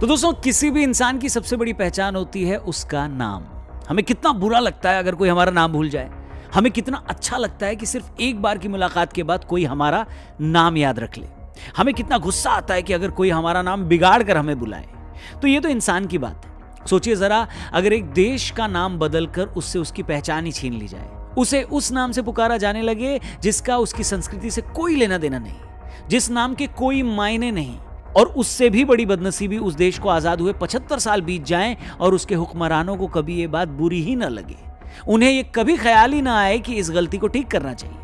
तो दोस्तों, किसी भी इंसान की सबसे बड़ी पहचान होती है उसका नाम। हमें कितना बुरा लगता है अगर कोई हमारा नाम भूल जाए। हमें कितना अच्छा लगता है कि सिर्फ एक बार की मुलाकात के बाद कोई हमारा नाम याद रख ले। हमें कितना गुस्सा आता है कि अगर कोई हमारा नाम बिगाड़ कर हमें बुलाए। तो ये तो इंसान की बात है। सोचिए जरा, अगर एक देश का नाम बदलकर उससे उसकी पहचान ही छीन ली जाए, उसे उस नाम से पुकारा जाने लगे जिसका उसकी संस्कृति से कोई लेना देना नहीं, जिस नाम के कोई मायने नहीं, और उससे भी बड़ी बदनसीबी उस देश को आजाद हुए 75 साल बीत जाएं और उसके हुक्मरानों को कभी ये बात बुरी ही ना लगे, उन्हें ये कभी ख्याल ही ना आए कि इस गलती को ठीक करना चाहिए।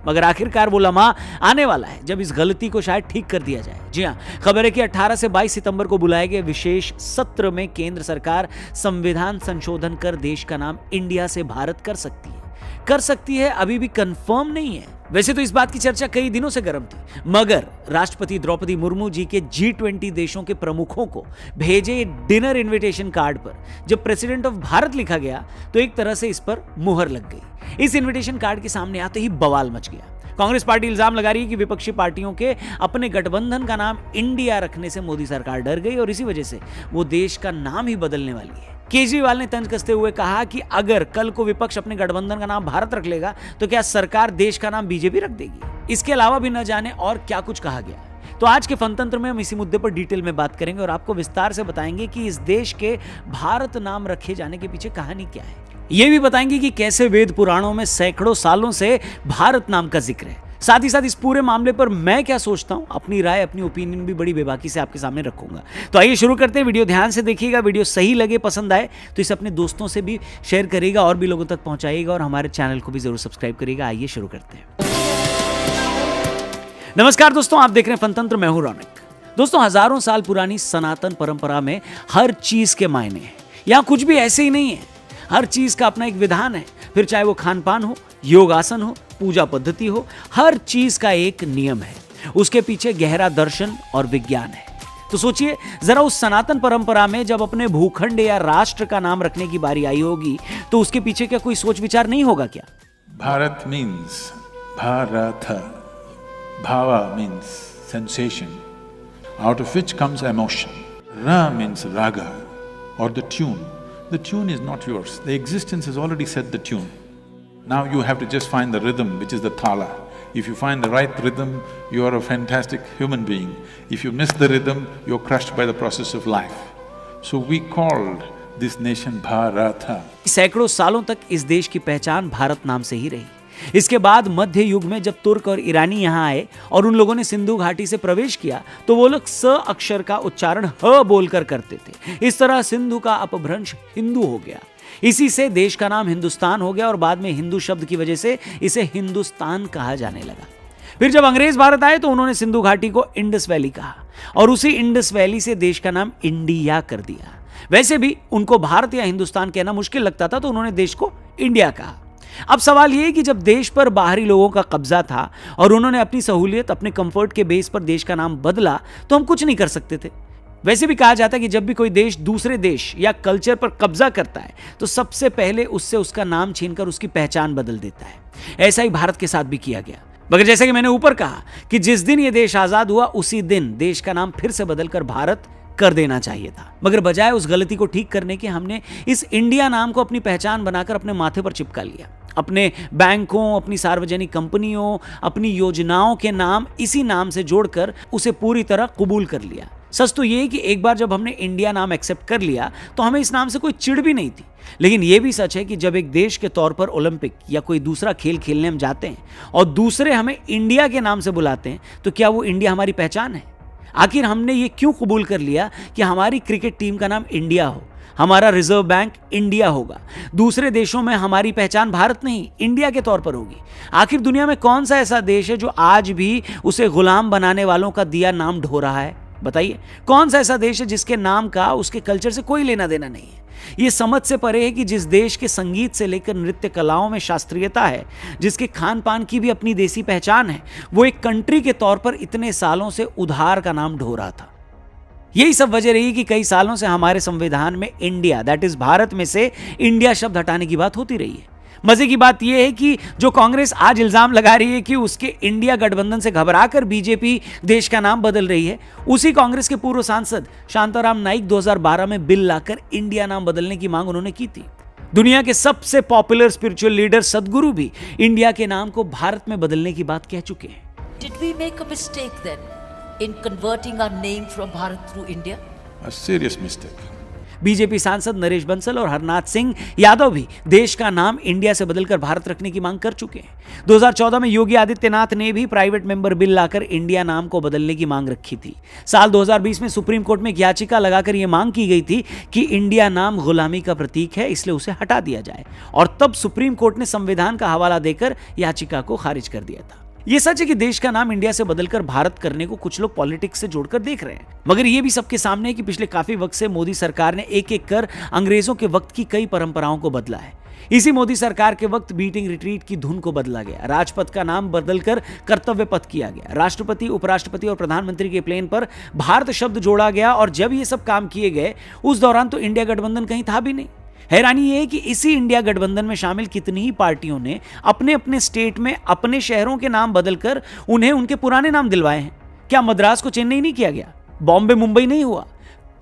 मगर आखिरकार वो लम्हा आने वाला है जब इस गलती को शायद ठीक कर दिया जाए। जी हां, खबर है कि 18 से 22 सितंबर को बुलाए गए विशेष सत्र में केंद्र सरकार संविधान संशोधन कर देश का नाम इंडिया से भारत कर सकती है। अभी भी कंफर्म नहीं है। वैसे तो इस बात की चर्चा कई दिनों से गर्म थी, मगर राष्ट्रपति द्रौपदी मुर्मू जी के G20 देशों के प्रमुखों को भेजे डिनर इनविटेशन कार्ड पर जब प्रेसिडेंट ऑफ भारत लिखा गया तो एक तरह से इस पर मुहर लग गई। इस इनविटेशन कार्ड के सामने आते ही बवाल मच गया। कांग्रेस पार्टी इल्जाम लगा रही है कि विपक्षी पार्टियों के अपने गठबंधन का नाम इंडिया रखने से मोदी सरकार डर गई और इसी वजह से वो देश का नाम ही बदलने वाली है। केजरीवाल ने तंज कसते हुए कहा कि अगर कल को विपक्ष अपने गठबंधन का नाम भारत रख लेगा तो क्या सरकार देश का नाम बीजेपी रख देगी। इसके अलावा भी न जाने और क्या कुछ कहा गया है। तो आज के फनतंत्र में हम इसी मुद्दे पर डिटेल में बात करेंगे और आपको विस्तार से बताएंगे कि इस देश के भारत नाम रखे जाने के पीछे कहानी क्या है। यह भी बताएंगे कि कैसे वेद पुराणों में सैकड़ों सालों से भारत नाम का जिक्र है। साथ ही साथ इस पूरे मामले पर मैं क्या सोचता हूं, अपनी राय, अपनी ओपिनियन भी बड़ी बेबाकी से आपके सामने रखूंगा। तो आइए शुरू करते हैं। वीडियो ध्यान से देखिएगा। वीडियो सही लगे, पसंद आए तो इसे अपने दोस्तों से भी शेयर करिएगा और भी लोगों तक पहुंचाइएगा और हमारे चैनल को भी जरूर सब्सक्राइब करिएगा। आइए शुरू करते हैं। नमस्कार दोस्तों, आप देख रहे हैं फनतंत्र। मैं हूं रौनक। दोस्तों, हजारों साल पुरानी सनातन परंपरा में हर चीज के मायने हैं। यहां कुछ भी ऐसे ही नहीं है। हर चीज का अपना एक विधान है। फिर चाहे वो खान पान हो, योगासन हो, पूजा पद्धति हो, हर चीज का एक नियम है। उसके पीछे गहरा दर्शन और विज्ञान है। तो सोचिए जरा, उस सनातन परंपरा में जब अपने भूखंड या राष्ट्र का नाम रखने की बारी आई होगी तो उसके पीछे क्या कोई सोच विचार नहीं होगा क्या? Bharat means Bharat. Bhava means sensation, out of which comes emotion. Ra means raga or the tune. The tune is not yours. The existence has already set the tune. Now you have to just find the rhythm, which is the thala. If you find the right rhythm, you are a fantastic human being. If you miss the rhythm, you're crushed by the process of life. So we called this nation Bharata. सैकड़ों सालों तक इस देश की पहचान भारत नाम से ही रही। इसके बाद मध्य युग में जब तुर्क और ईरानी यहां आए और उन लोगों ने सिंधु घाटी से प्रवेश किया तो वो लोग स अक्षर का उच्चारण ह बोलकर करते थे। इस तरह सिंधु का अपभ्रंश हिंदू हो गया। इसी से देश का नाम हिंदुस्तान हो गया और बाद में हिंदू शब्द की वजह से इसे हिंदुस्तान कहा जाने लगा। फिर जब अंग्रेज भारत आए तो उन्होंने सिंधु घाटी को इंडस वैली कहा और उसी इंडस वैली से देश का नाम इंडिया कर दिया। वैसे भी उनको भारत या हिंदुस्तान कहना मुश्किल लगता था तो उन्होंने देश को इंडिया कहा। अब सवाल यह है कि जब देश पर बाहरी लोगों का कब्जा था और उन्होंने अपनी सहूलियत, अपने कंफर्ट के बेस पर देश का नाम बदला तो हम कुछ नहीं कर सकते थे। वैसे भी कहा जाता है कि जब भी कोई देश दूसरे देश या कल्चर पर कब्जा करता है तो सबसे पहले उससे उसका नाम छीनकर उसकी पहचान बदल देता है। ऐसा ही भारत के साथ भी किया गया। मगर जैसे कि मैंने ऊपर कहा कि जिस दिन यह देश आजाद हुआ उसी दिन देश का नाम फिर से बदलकर भारत कर देना चाहिए था। मगर बजाय उस गलती को ठीक करने के हमने इस इंडिया नाम को अपनी पहचान बनाकर अपने माथे पर चिपका लिया। अपने बैंकों, अपनी सार्वजनिक कंपनियों, अपनी योजनाओं के नाम इसी नाम से जोड़कर उसे पूरी तरह कबूल कर लिया। सच तो ये कि एक बार जब हमने इंडिया नाम एक्सेप्ट कर लिया तो हमें इस नाम से कोई चिढ़ भी नहीं थी। लेकिन यह भी सच है कि जब एक देश के तौर पर ओलंपिक या कोई दूसरा खेल खेलने हम जाते हैं और दूसरे हमें इंडिया के नाम से बुलाते हैं तो क्या वो इंडिया हमारी पहचान है? आखिर हमने ये क्यों कबूल कर लिया कि हमारी क्रिकेट टीम का नाम इंडिया हो, हमारा रिजर्व बैंक इंडिया होगा, दूसरे देशों में हमारी पहचान भारत नहीं इंडिया के तौर पर होगी? आखिर दुनिया में कौन सा ऐसा देश है जो आज भी उसे गुलाम बनाने वालों का दिया नाम ढो रहा है? बताइए, कौन सा ऐसा देश है जिसके नाम का उसके कल्चर से कोई लेना देना नहीं है? ये समझ से परे है कि जिस देश के संगीत से लेकर नृत्य कलाओं में शास्त्रीयता है, जिसके खान पान की भी अपनी देसी पहचान है, वो एक कंट्री के तौर पर इतने सालों से उधार का नाम ढो रहा था। यही सब वजह रही कि कई सालों से हमारे संविधान में इंडिया, दैट इज भारत में से इंडिया शब्द हटाने की बात होती रही है। मजे की बात यह है कि जो कांग्रेस आज इल्जाम लगा रही है कि उसके इंडिया गठबंधन से घबराकर बीजेपी देश का नाम बदल रही है, उसी कांग्रेस के पूर्व सांसद शांताराम नाइक 2012 में बिल लाकर इंडिया नाम बदलने की मांग उन्होंने की थी। दुनिया के सबसे पॉपुलर स्पिरिचुअल लीडर सदगुरु भी इंडिया के नाम को भारत में बदलने की बात कह चुके हैं। Did we make a mistake then in converting our name from Bharat through India? A serious mistake. BJP सांसद नरेश बंसल और हरनाथ सिंह यादव भी देश का नाम इंडिया से बदलकर भारत रखने की मांग कर चुके हैं। 2014 में योगी आदित्यनाथ ने भी प्राइवेट मेंबर बिल लाकर इंडिया नाम को बदलने की मांग रखी थी। साल 2020 में सुप्रीम कोर्ट में एक याचिका लगाकर यह मांग की गई थी कि इंडिया नाम गुलामी का प्रतीक है, इसलिए उसे हटा दिया जाए, और तब सुप्रीम कोर्ट ने संविधान का हवाला देकर याचिका को खारिज कर दिया था। ये सच है कि देश का नाम इंडिया से बदलकर भारत करने को कुछ लोग पॉलिटिक्स से जोड़कर देख रहे हैं, मगर ये भी सबके सामने है कि पिछले काफी वक्त से मोदी सरकार ने एक एक कर अंग्रेजों के वक्त की कई परंपराओं को बदला है। इसी मोदी सरकार के वक्त मीटिंग रिट्रीट की धुन को बदला गया, राजपथ का नाम बदलकर कर्तव्य पथ किया गया, राष्ट्रपति, उपराष्ट्रपति और प्रधानमंत्री के प्लेन पर भारत शब्द जोड़ा गया, और जब ये सब काम किए गए उस दौरान तो इंडिया गठबंधन कहीं था भी नहीं। हैरानी यह है कि इसी इंडिया गठबंधन में शामिल कितनी ही पार्टियों ने अपने अपने स्टेट में अपने शहरों के नाम बदलकर उन्हें उनके पुराने नाम दिलवाए हैं। क्या मद्रास को चेन्नई नहीं किया गया? बॉम्बे मुंबई नहीं हुआ?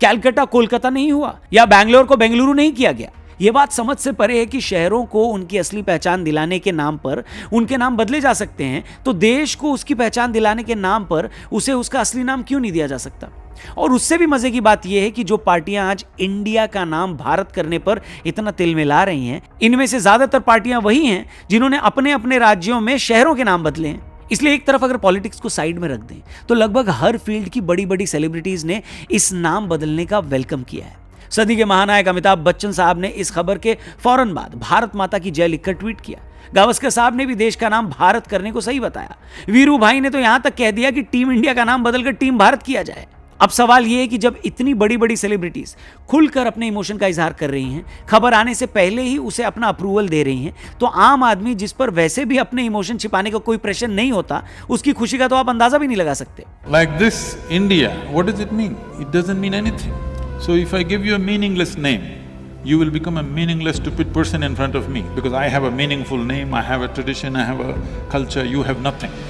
कैलकाटा कोलकाता नहीं हुआ? या बैंगलोर को बेंगलुरु नहीं किया गया? यह बात समझ से परे है कि शहरों को उनकी असली पहचान दिलाने के नाम पर उनके नाम बदले जा सकते हैं, तो देश को उसकी पहचान दिलाने के नाम पर उसे उसका असली नाम क्यों नहीं दिया जा सकता? और उससे भी मजे की बात यह है कि जो पार्टियां आज इंडिया का नाम भारत करने पर इतना तिल मिला रही हैं, इनमें से ज्यादातर पार्टियां वही हैं जिन्होंने अपने अपने राज्यों में शहरों के नाम बदले हैं। इसलिए एक तरफ अगर पॉलिटिक्स को साइड में रख दें तो लगभग हर फील्ड की बड़ी बड़ी सेलिब्रिटीज ने इस नाम बदलने का वेलकम किया है। सदी के महानायक अमिताभ बच्चन साहब ने इस खबर के फौरन बाद भारत माता की जय लिखकर ट्वीट किया। गावस्कर साहब ने भी देश का नाम भारत करने को सही बताया। वीरू भाई ने तो यहां तक कह दिया कि टीम इंडिया का नाम बदलकर टीम भारत किया जाए। अब सवाल यह है कि जब इतनी बड़ी बड़ी सेलिब्रिटीज खुलकर अपने इमोशन का इजहार कर रही हैं, खबर आने से पहले ही उसे अपना अप्रूवल दे रही हैं, तो आम आदमी जिस पर वैसे भी अपने इमोशन छिपाने का कोई प्रेशर नहीं होता, उसकी खुशी का तो आप अंदाजा भी नहीं लगा सकते। Like this, India, what does it mean? It doesn't mean anything. So if I give you a meaningless name, you will become a meaningless, stupid person in front of me, because I have a meaningful name, I have a tradition, I have a culture, you have nothing.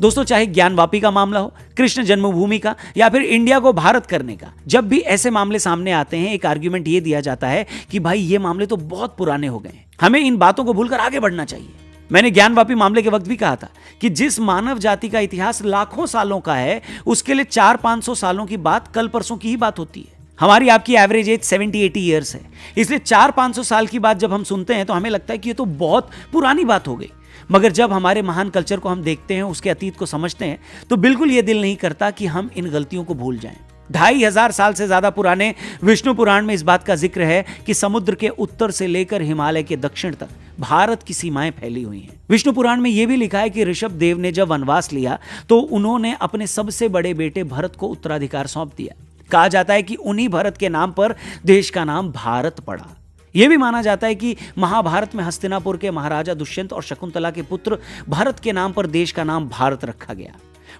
दोस्तों, चाहे ज्ञानवापी का मामला हो, कृष्ण जन्मभूमि का, या फिर India को भारत करने का, जब भी ऐसे मामले सामने आते हैं एक आर्ग्यूमेंट ये दिया जाता है कि भाई ये मामले तो बहुत पुराने हो गए हैं, हमें इन बातों को भूलकर आगे बढ़ना चाहिए। मैंने ज्ञानवापी मामले के वक्त भी कहा था कि जिस मानव जाति का इतिहास लाखों सालों का है, उसके लिए 400-500 सालों की बात कल परसों की ही बात होती है। हमारी आपकी एवरेज एज 70-80 ईयर्स है, इसलिए 400-500 साल की बात जब हम सुनते हैं तो हमें लगता है कि ये तो बहुत पुरानी बात हो गई। मगर जब हमारे महान कल्चर को हम देखते हैं, उसके अतीत को समझते हैं, तो बिल्कुल ये दिल नहीं करता कि हम इन गलतियों को भूल जाएं। 2500 साल से ज्यादा पुराने विष्णु पुराण में इस बात का जिक्र है कि समुद्र के उत्तर से लेकर हिमालय के दक्षिण तक भारत की सीमाएं फैली हुई हैं। विष्णु पुराण में यह भी लिखा है कि ऋषभ देव ने जब वनवास लिया तो उन्होंने अपने सबसे बड़े बेटे भरत को उत्तराधिकार सौंप दिया। कहा जाता है कि उन्हीं भरत के नाम पर देश का नाम भारत पड़ा। यह भी माना जाता है कि महाभारत में हस्तिनापुर के महाराजा दुष्यंत और शकुंतला के पुत्र भरत के नाम पर देश का नाम भारत रखा गया।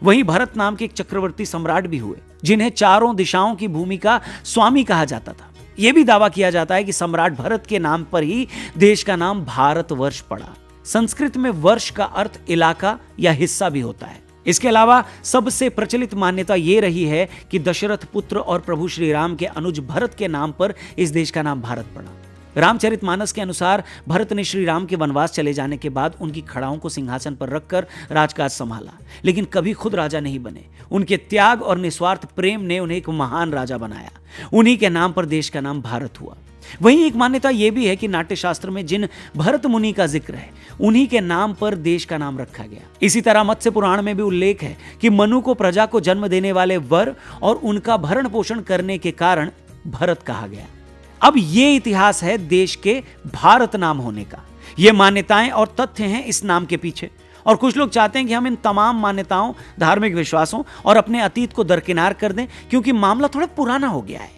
वहीं भरत नाम के एक चक्रवर्ती सम्राट भी हुए जिन्हें चारों दिशाओं की भूमि का स्वामी कहा जाता था। यह भी दावा किया जाता है कि सम्राट भरत के नाम पर ही देश का नाम भारतवर्ष पड़ा। संस्कृत में वर्ष का अर्थ इलाका या हिस्सा भी होता है। इसके अलावा सबसे प्रचलित मान्यता यह रही है कि दशरथ पुत्र और प्रभु श्री राम के अनुज भरत के नाम पर इस देश का नाम भारत पड़ा। रामचरितमानस के अनुसार भरत ने श्री राम के वनवास चले जाने के बाद उनकी खड़ाओं को सिंहासन पर रखकर राजकाज संभाला, लेकिन कभी खुद राजा नहीं बने। उनके त्याग और निस्वार्थ प्रेम ने उन्हें एक महान राजा बनाया। उन्हीं के नाम पर देश का नाम भारत हुआ। वहीं एक मान्यता यह भी है कि नाट्य शास्त्र में जिन भरत मुनि का जिक्र है, उन्हीं के नाम पर देश का नाम रखा गया। इसी तरह मत्स्य पुराण में भी उल्लेख है कि मनु को प्रजा को जन्म देने वाले वर और उनका भरण पोषण करने के कारण भरत कहा गया। अब ये इतिहास है देश के भारत नाम होने का। ये मान्यताएं और तथ्य हैं इस नाम के पीछे, और कुछ लोग चाहते हैं कि हम इन तमाम मान्यताओं, धार्मिक विश्वासों और अपने अतीत को दरकिनार कर दें, क्योंकि मामला थोड़ा पुराना हो गया है।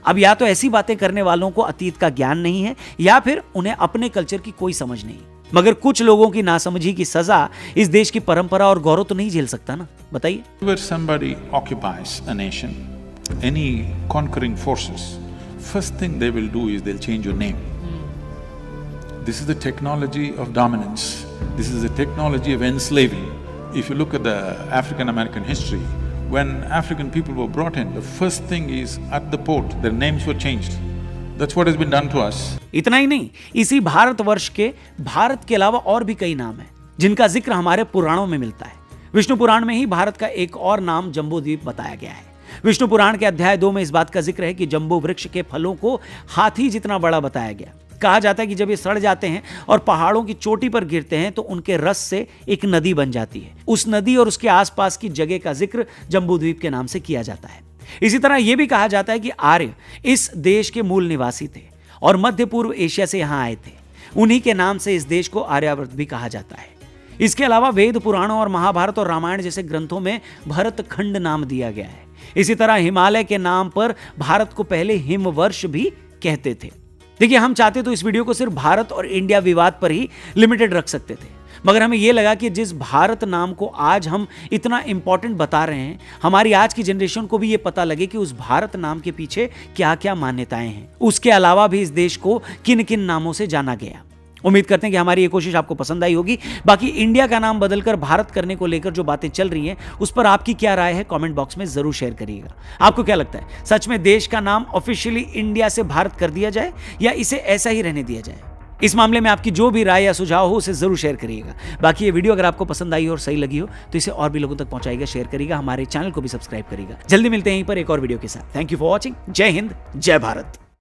अब या तो ऐसी बातें करने वालों को अतीत का ज्ञान नहीं है, या फिर उन्हें अपने कल्चर की कोई समझ नहीं। मगर कुछ लोगों की नासमझी की सजा इस देश की परंपरा और गौरव तो नहीं झेल सकता ना, बताइए। Where somebody occupies a nation, any conquering forces first thing they will do is they'll change your name. This is the technology of dominance. This is the technology of enslaving. If you look at the African American history, when African people were brought in, the first thing is at the port, their names were changed. That's what has been done to us. इतना ही नहीं, इसी भारतवर्ष के भारत के अलावा और भी कई नाम हैं जिनका जिक्र हमारे पुराणों में मिलता है। विष्णु पुराण में ही भारत का एक और नाम जम्बूद्वीप बताया गया है। विष्णु पुराण के अध्याय 2 में इस बात का जिक्र है कि जम्बू वृक्ष के फलों को हाथी जितना बड़ा बताया गया। कहा जाता है कि जब ये सड़ जाते हैं और पहाड़ों की चोटी पर गिरते हैं तो उनके रस से एक नदी बन जाती है। उस नदी और उसके आसपास की जगह का जिक्र जम्बूद्वीप के नाम से किया जाता है। इसी तरह यह भी कहा जाता है कि आर्य इस देश के मूल निवासी थे और मध्य पूर्व एशिया से यहां आए थे। उन्हीं के नाम से इस देश को आर्यावर्त भी कहा जाता है। इसके अलावा वेद पुराणों और महाभारत और रामायण जैसे ग्रंथों में भरत खंड नाम दिया गया है। इसी तरह हिमालय के नाम पर भारत को पहले हिमवर्ष भी कहते थे। देखिए, हम चाहते तो इस वीडियो को सिर्फ भारत और इंडिया विवाद पर ही लिमिटेड रख सकते थे, मगर हमें यह लगा कि जिस भारत नाम को आज हम इतना इंपॉर्टेंट बता रहे हैं, हमारी आज की जनरेशन को भी यह पता लगे कि उस भारत नाम के पीछे क्या क्या मान्यताएं हैं। उसके अलावा भी इस देश को किन किन नामों से जाना गया। उम्मीद करते हैं कि हमारी ये कोशिश आपको पसंद आई होगी। बाकी इंडिया का नाम बदलकर भारत करने को लेकर जो बातें चल रही हैं, उस पर आपकी क्या राय है कमेंट बॉक्स में जरूर शेयर करिएगा। आपको क्या लगता है, सच में देश का नाम ऑफिशियली इंडिया से भारत कर दिया जाए या इसे ऐसा ही रहने दिया जाए? इस मामले में आपकी जो भी राय या सुझाव हो उसे जरूर शेयर करिएगा। बाकी ये वीडियो अगर आपको पसंद आई और सही लगी हो तो इसे और भी लोगों तक पहुंचाइएगा, शेयर करिएगा, हमारे चैनल को भी सब्सक्राइब करिएगा। जल्दी मिलते हैं यहीं पर एक और वीडियो के साथ। Thank you for watching. जय हिंद, जय भारत।